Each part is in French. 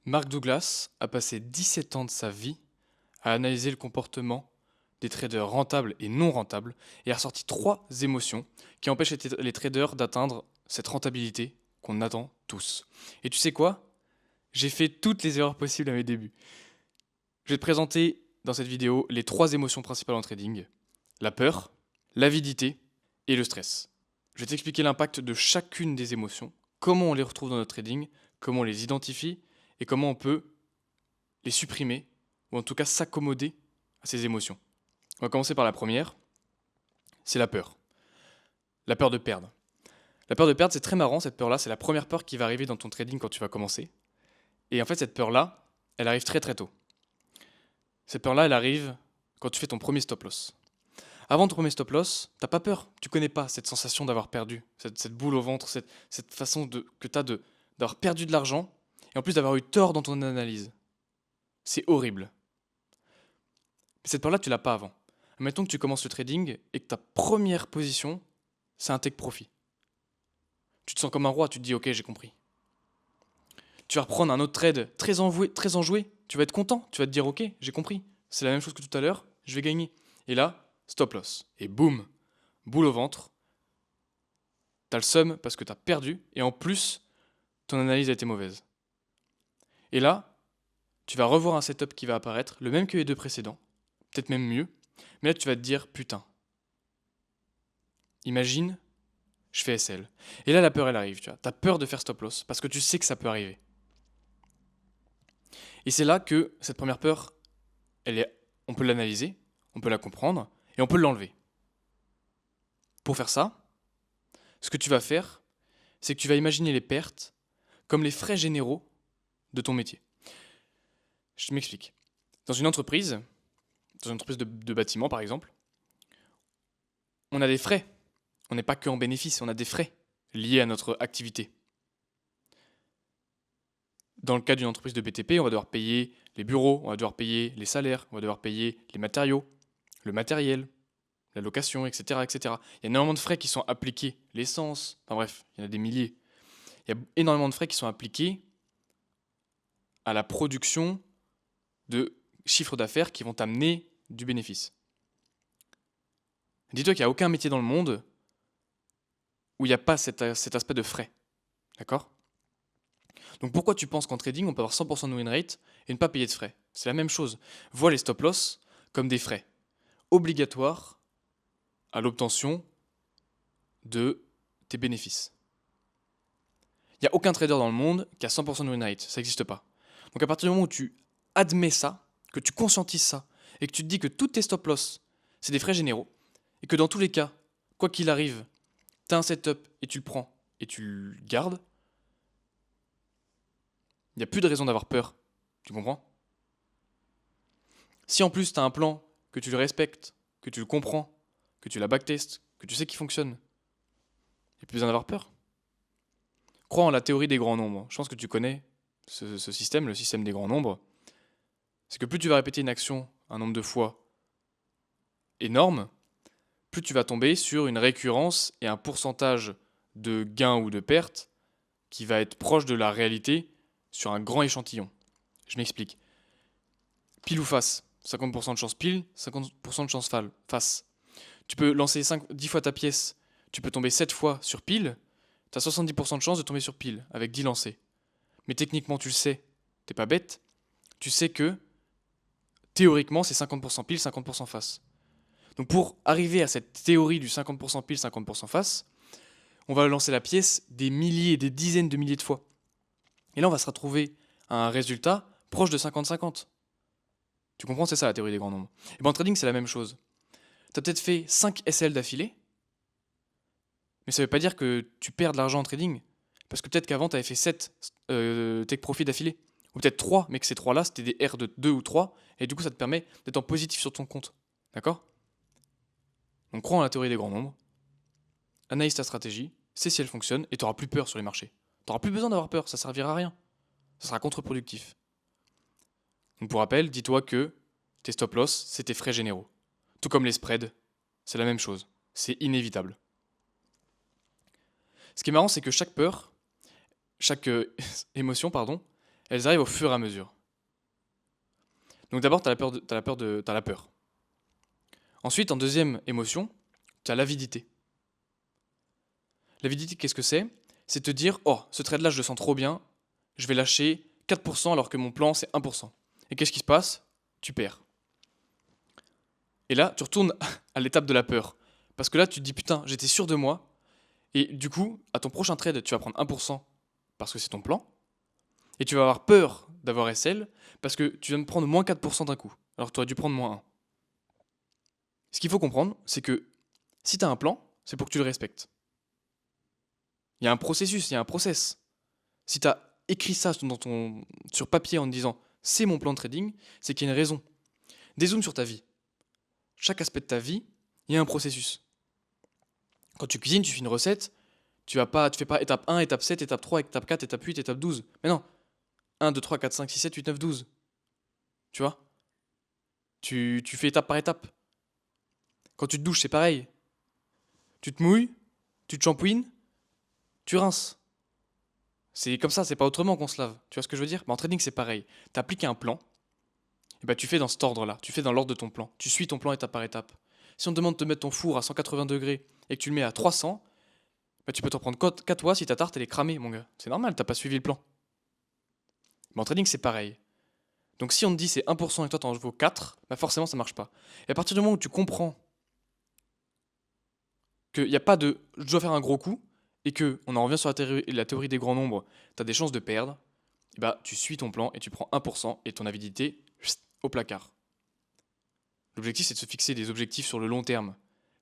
Mark Douglas a passé 17 ans de sa vie à analyser le comportement des traders rentables et non rentables et a ressorti 3 émotions qui empêchent les traders d'atteindre cette rentabilité qu'on attend tous. Et tu sais quoi? J'ai fait toutes les erreurs possibles à mes débuts. Je vais te présenter dans cette vidéo les 3 émotions principales en trading: la peur, l'avidité et le stress. Je vais t'expliquer l'impact de chacune des émotions, comment on les retrouve dans notre trading, comment on les identifie et comment on peut les supprimer ou en tout cas s'accommoder à ces émotions. On va commencer par la première, c'est la peur. La peur de perdre. La peur de perdre, c'est très marrant, cette peur-là, c'est la première peur qui va arriver dans ton trading quand tu vas commencer. Et en fait, cette peur-là, elle arrive très très tôt. Cette peur-là, elle arrive quand tu fais ton premier stop loss. Avant ton premier stop loss, t'as pas peur, tu connais pas cette sensation d'avoir perdu, cette boule au ventre, cette façon que tu as d'avoir perdu de l'argent et en plus d'avoir eu tort dans ton analyse. C'est horrible. Mais cette peur-là, tu l'as pas avant. Mettons que tu commences le trading et que ta première position, c'est un take profit. Tu te sens comme un roi, tu te dis ok, j'ai compris. Tu vas reprendre un autre trade très enjoué, tu vas être content, tu vas te dire ok, j'ai compris. C'est la même chose que tout à l'heure, je vais gagner. Et là, stop loss. Et boum, boule au ventre. T'as le seum parce que t'as perdu et en plus, ton analyse a été mauvaise. Et là, tu vas revoir un setup qui va apparaître, le même que les 2 précédents, peut-être même mieux, mais là tu vas te dire putain, imagine, je fais SL. Et là la peur elle arrive, tu vois. T'as peur de faire stop loss parce que tu sais que ça peut arriver. Et c'est là que cette première peur, on peut l'analyser, on peut la comprendre et on peut l'enlever. Pour faire ça, ce que tu vas faire, c'est que tu vas imaginer les pertes comme les frais généraux de ton métier. Je m'explique. Dans une entreprise de bâtiment par exemple, on a des frais. On n'est pas que en bénéfice, on a des frais liés à notre activité. Dans le cas d'une entreprise de BTP, on va devoir payer les bureaux, on va devoir payer les salaires, on va devoir payer les matériaux, le matériel, la location, etc., etc. Il y a énormément de frais qui sont appliqués, l'essence, enfin bref, il y en a des milliers. Il y a énormément de frais qui sont appliqués à la production de chiffres d'affaires qui vont t'amener du bénéfice. Dis-toi qu'il n'y a aucun métier dans le monde où il n'y a pas cet aspect de frais. D'accord? Donc pourquoi tu penses qu'en trading, on peut avoir 100% de win rate et ne pas payer de frais? C'est la même chose. Vois les stop loss comme des frais obligatoires à l'obtention de tes bénéfices. Il n'y a aucun trader dans le monde qui a 100% de win rate. Ça n'existe pas. Donc à partir du moment où tu admets ça, que tu conscientises ça, et que tu te dis que tous tes stop loss, c'est des frais généraux, et que dans tous les cas, quoi qu'il arrive, tu as un setup et tu le prends et tu le gardes, il n'y a plus de raison d'avoir peur. Tu comprends? Si en plus tu as un plan, que tu le respectes, que tu le comprends, que tu l'as backtest, que tu sais qu'il fonctionne, il n'y a plus besoin d'avoir peur. Crois en la théorie des grands nombres. Je pense que tu connais ce système, le système des grands nombres. C'est que plus tu vas répéter une action un nombre de fois énorme, plus tu vas tomber sur une récurrence et un pourcentage de gain ou de perte qui va être proche de la réalité sur un grand échantillon. Je m'explique. Pile ou face, 50% de chance pile, 50% de chance face. Tu peux lancer 10 fois ta pièce, tu peux tomber 7 fois sur pile, tu as 70% de chance de tomber sur pile avec 10 lancers. Mais techniquement, tu le sais, t'es pas bête, tu sais que théoriquement, c'est 50% pile, 50% face. Donc pour arriver à cette théorie du 50% pile, 50% face, on va lancer la pièce des milliers, des dizaines de milliers de fois. Et là, on va se retrouver à un résultat proche de 50-50. Tu comprends, c'est ça la théorie des grands nombres. Et bien en trading, c'est la même chose. Tu as peut-être fait 5 SL d'affilée, mais ça ne veut pas dire que tu perds de l'argent en trading. Parce que peut-être qu'avant, tu avais fait 7 take profit d'affilée. Ou peut-être 3, mais que ces 3 là, c'était des R de 2 ou 3, et du coup, ça te permet d'être en positif sur ton compte. D'accord? Donc crois en la théorie des grands nombres, analyse ta stratégie, sais si elle fonctionne, et tu n'auras plus peur sur les marchés. Tu n'auras plus besoin d'avoir peur, ça ne servira à rien. Ça sera contre-productif. Donc pour rappel, dis-toi que tes stop loss, c'est tes frais généraux. Tout comme les spreads, c'est la même chose. C'est inévitable. Ce qui est marrant, c'est que chaque peur, chaque émotion, pardon, elles arrivent au fur et à mesure. Donc d'abord, t'as la peur. Ensuite, en deuxième émotion, tu as l'avidité. L'avidité, qu'est-ce que c'est? C'est te dire, oh, ce trade-là, je le sens trop bien, je vais lâcher 4% alors que mon plan, c'est 1%. Et qu'est-ce qui se passe? Tu perds. Et là, tu retournes à l'étape de la peur. Parce que là, tu te dis, putain, j'étais sûr de moi. Et du coup, à ton prochain trade, tu vas prendre 1% parce que c'est ton plan. Et tu vas avoir peur d'avoir SL parce que tu viens de prendre moins 4% d'un coup. Alors que tu aurais dû prendre moins 1. Ce qu'il faut comprendre, c'est que si tu as un plan, c'est pour que tu le respectes. Il y a un processus, il y a un process. Si tu as écrit ça sur papier en te disant c'est mon plan de trading, c'est qu'il y a une raison. Dézoome sur ta vie. Chaque aspect de ta vie, il y a un processus. Quand tu cuisines, tu fais une recette, tu fais pas étape 1, étape 7, étape 3, étape 4, étape 8, étape 12. Mais non, 1, 2, 3, 4, 5, 6, 7, 8, 9, 12. Tu vois? Tu fais étape par étape. Quand tu te douches, c'est pareil. Tu te mouilles, tu te shampouines, tu rinces. C'est comme ça, c'est pas autrement qu'on se lave. Tu vois ce que je veux dire? En trading, c'est pareil. Tu appliques un plan, et bah tu fais dans cet ordre-là. Tu fais dans l'ordre de ton plan. Tu suis ton plan étape par étape. Si on te demande de te mettre ton four à 180 degrés et que tu le mets à 300, bah tu peux t'en prendre 4 fois si ta tarte elle est cramée, mon gars. C'est normal, t'as pas suivi le plan. Mais en trading, c'est pareil. Donc si on te dit c'est 1% et toi t'en vaux 4, bah forcément ça marche pas. Et à partir du moment où tu comprends qu'il n'y a pas de je dois faire un gros coup et que on en revient sur la théorie des grands nombres, tu as des chances de perdre, et bah tu suis ton plan et tu prends 1% et ton avidité au placard. L'objectif c'est de se fixer des objectifs sur le long terme,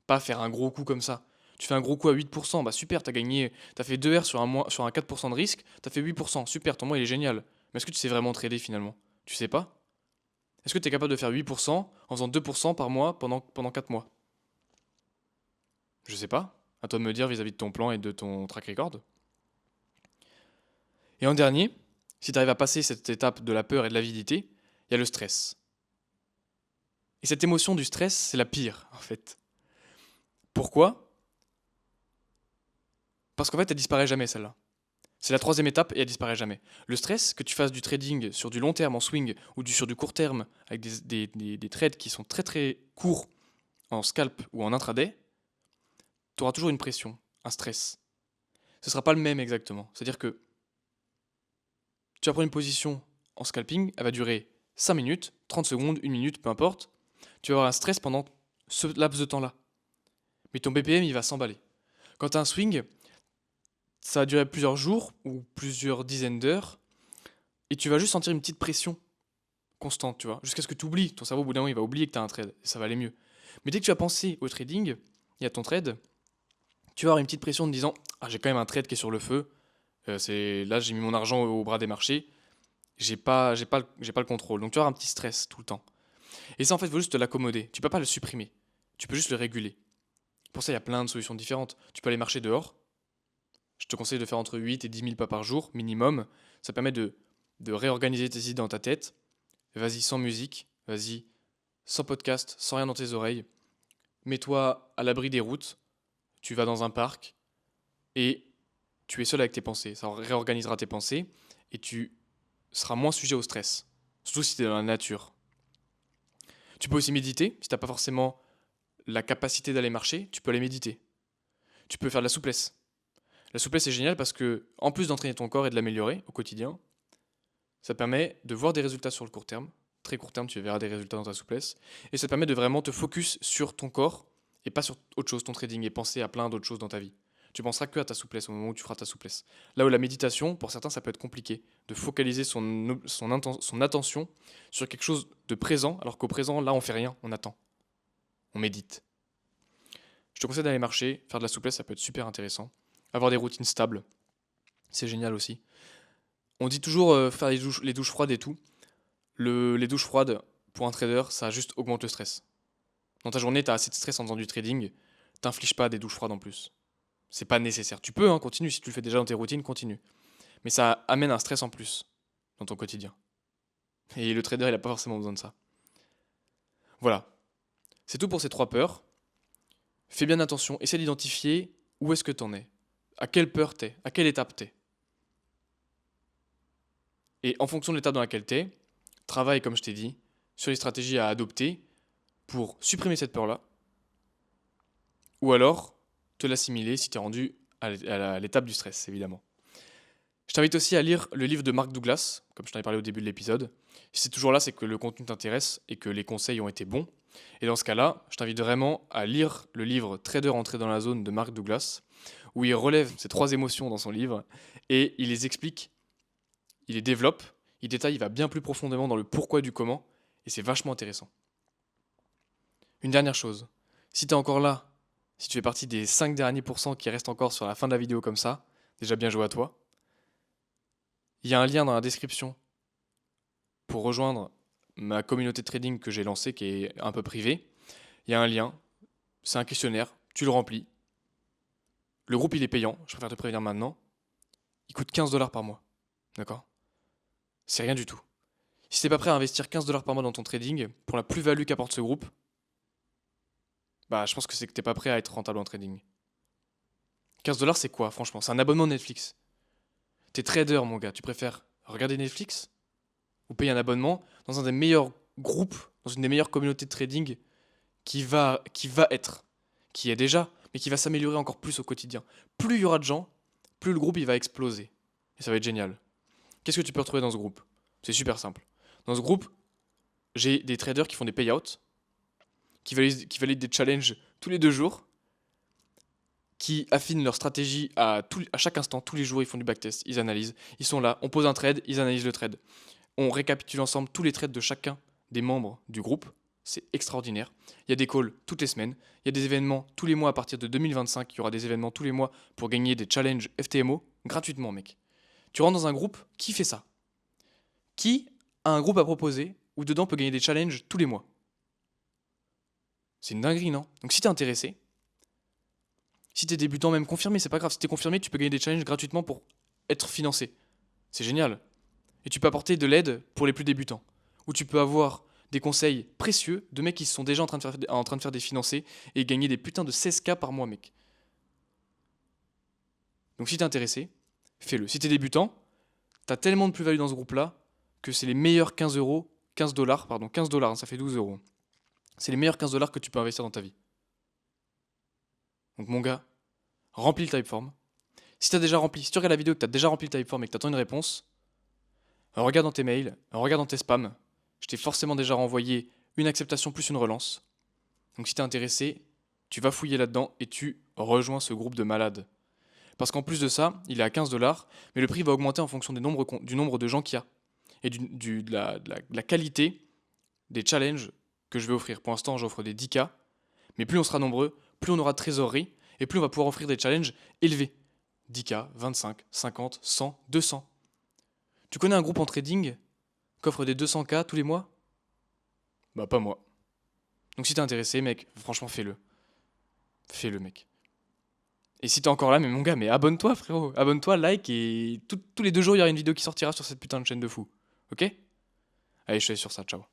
pas faire un gros coup comme ça. Tu fais un gros coup à 8%, bah super, t'as fait 2 R sur un 4% de risque, t'as fait 8%, super, ton mois il est génial. Mais est-ce que tu sais vraiment trader finalement? Tu sais pas? Est-ce que tu es capable de faire 8% en faisant 2% par mois pendant 4 mois? Je sais pas. À toi de me dire vis-à-vis de ton plan et de ton track record. Et en dernier, si tu arrives à passer cette étape de la peur et de l'avidité, il y a le stress. Et cette émotion du stress, c'est la pire, en fait. Pourquoi? Parce qu'en fait, elle disparaît jamais, celle-là. C'est la troisième étape et elle disparaît jamais. Le stress, que tu fasses du trading sur du long terme en swing ou sur du court terme avec des trades qui sont très très courts en scalp ou en intraday, tu auras toujours une pression, un stress. Ce ne sera pas le même exactement. C'est-à-dire que tu vas prendre une position en scalping, elle va durer 5 minutes, 30 secondes, 1 minute, peu importe. Tu vas avoir un stress pendant ce laps de temps-là. Mais ton BPM, il va s'emballer. Quand tu as un swing, ça va durer plusieurs jours ou plusieurs dizaines d'heures, et tu vas juste sentir une petite pression constante, tu vois, jusqu'à ce que tu oublies. Ton cerveau, au bout d'un moment, il va oublier que tu as un trade, et ça va aller mieux. Mais dès que tu vas penser au trading et à ton trade, tu vas avoir une petite pression en te disant ah, j'ai quand même un trade qui est sur le feu, là j'ai mis mon argent au bras des marchés, j'ai pas le contrôle. Donc tu vas avoir un petit stress tout le temps. Et ça, en fait, il faut juste te l'accommoder. Tu peux pas le supprimer. Tu peux juste le réguler. Pour ça, il y a plein de solutions différentes. Tu peux aller marcher dehors. Je te conseille de faire entre 8 et 10 000 pas par jour, minimum. Ça permet de réorganiser tes idées dans ta tête. Vas-y sans musique, vas-y sans podcast, sans rien dans tes oreilles. Mets-toi à l'abri des routes. Tu vas dans un parc et tu es seul avec tes pensées. Ça réorganisera tes pensées et tu seras moins sujet au stress. Surtout si tu es dans la nature. Tu peux aussi méditer. Si tu n'as pas forcément la capacité d'aller marcher, tu peux aller méditer. Tu peux faire de la souplesse. La souplesse est géniale parce que, en plus d'entraîner ton corps et de l'améliorer au quotidien, ça permet de voir des résultats sur le court terme. Très court terme, tu verras des résultats dans ta souplesse. Et ça te permet de vraiment te focus sur ton corps et pas sur autre chose, ton trading, et penser à plein d'autres choses dans ta vie. Tu penseras que à ta souplesse au moment où tu feras ta souplesse. Là où la méditation, pour certains, ça peut être compliqué de focaliser son attention sur quelque chose de présent, alors qu'au présent, là, on fait rien, on attend. On médite. Je te conseille d'aller marcher, faire de la souplesse, ça peut être super intéressant. Avoir des routines stables, c'est génial aussi. On dit toujours faire les douches froides et tout. Les douches froides, pour un trader, ça juste augmente le stress. Dans ta journée, tu as assez de stress en faisant du trading, t'infliges pas des douches froides en plus. C'est pas nécessaire. Tu peux, continue, si tu le fais déjà dans tes routines, continue. Mais ça amène un stress en plus dans ton quotidien. Et le trader, il a pas forcément besoin de ça. Voilà. C'est tout pour ces 3 peurs. Fais bien attention, essaie d'identifier où est-ce que t'en es. À quelle peur t'es, à quelle étape t'es. Et en fonction de l'étape dans laquelle tu es, travaille, comme je t'ai dit, sur les stratégies à adopter pour supprimer cette peur-là, ou alors te l'assimiler si tu es rendu à l'étape du stress, évidemment. Je t'invite aussi à lire le livre de Mark Douglas, comme je t'en ai parlé au début de l'épisode. Si c'est toujours là, c'est que le contenu t'intéresse et que les conseils ont été bons. Et dans ce cas-là, je t'invite vraiment à lire le livre Trader entré dans la zone de Mark Douglas, où il relève ces 3 émotions dans son livre et il les explique, il les développe, il détaille, il va bien plus profondément dans le pourquoi du comment, et c'est vachement intéressant. Une dernière chose, si tu es encore là, si tu fais partie des 5 derniers pourcents qui restent encore sur la fin de la vidéo comme ça, déjà bien joué à toi. Il y a un lien dans la description pour rejoindre ma communauté de trading que j'ai lancée, qui est un peu privée. Il y a un lien, c'est un questionnaire, tu le remplis. Le groupe il est payant, je préfère te prévenir maintenant. Il coûte 15 $ par mois, d'accord? C'est rien du tout. Si t'es pas prêt à investir 15 $ par mois dans ton trading, pour la plus-value qu'apporte ce groupe, bah je pense que c'est que t'es pas prêt à être rentable en trading. 15 $ c'est quoi franchement? C'est un abonnement Netflix. T'es trader mon gars, tu préfères regarder Netflix ou payer un abonnement dans un des meilleurs groupes, dans une des meilleures communautés de trading qui est déjà, mais qui va s'améliorer encore plus au quotidien. Plus il y aura de gens, plus le groupe il va exploser. Et ça va être génial. Qu'est-ce que tu peux retrouver dans ce groupe? C'est super simple. Dans ce groupe, j'ai des traders qui font des payouts, qui valident des challenges tous les 2 jours, qui affinent leur stratégie à chaque instant, tous les jours, ils font du backtest, ils analysent, ils sont là, on pose un trade, ils analysent le trade. On récapitule ensemble tous les trades de chacun des membres du groupe, c'est extraordinaire. Il y a des calls toutes les semaines, il y a des événements tous les mois à partir de 2025, il y aura des événements tous les mois pour gagner des challenges FTMO gratuitement, mec. Tu rentres dans un groupe, qui fait ça? Qui a un groupe à proposer où dedans peut gagner des challenges tous les mois? C'est une dinguerie, non? Donc si t'es intéressé, si t'es débutant, même confirmé, c'est pas grave. Si t'es confirmé, tu peux gagner des challenges gratuitement pour être financé. C'est génial. Et tu peux apporter de l'aide pour les plus débutants. Ou tu peux avoir des conseils précieux de mecs qui sont déjà en train de faire des financés et gagner des putains de 16K par mois, mec. Donc si t'es intéressé, fais-le. Si t'es débutant, t'as tellement de plus-value dans ce groupe-là que c'est les meilleurs 15 euros, 15 $, pardon, 15 $, ça fait 12 euros. C'est les meilleurs 15 $ que tu peux investir dans ta vie. Donc mon gars, remplis le Typeform. Si tu regardes la vidéo et que tu as déjà rempli le Typeform et que tu attends une réponse, regarde dans tes mails, regarde dans tes spams. Je t'ai forcément déjà renvoyé une acceptation plus une relance. Donc si tu es intéressé, tu vas fouiller là-dedans et tu rejoins ce groupe de malades. Parce qu'en plus de ça, il est à 15 $, mais le prix va augmenter en fonction du nombre de gens qu'il y a. Et de la qualité des challenges que je vais offrir. Pour l'instant, j'offre des 10K, mais plus on sera nombreux, plus on aura de trésorerie, et plus on va pouvoir offrir des challenges élevés. 10K, 25, 50, 100, 200. Tu connais un groupe en trading qu'offre des 200K tous les mois? Bah pas moi. Donc si t'es intéressé, mec, franchement fais-le. Fais-le, mec. Et si t'es encore là, mais mon gars, mais abonne-toi, frérot. Abonne-toi, like, et tous les 2 jours, il y aura une vidéo qui sortira sur cette putain de chaîne de fou. Ok? Allez, je te laisse sur ça, ciao.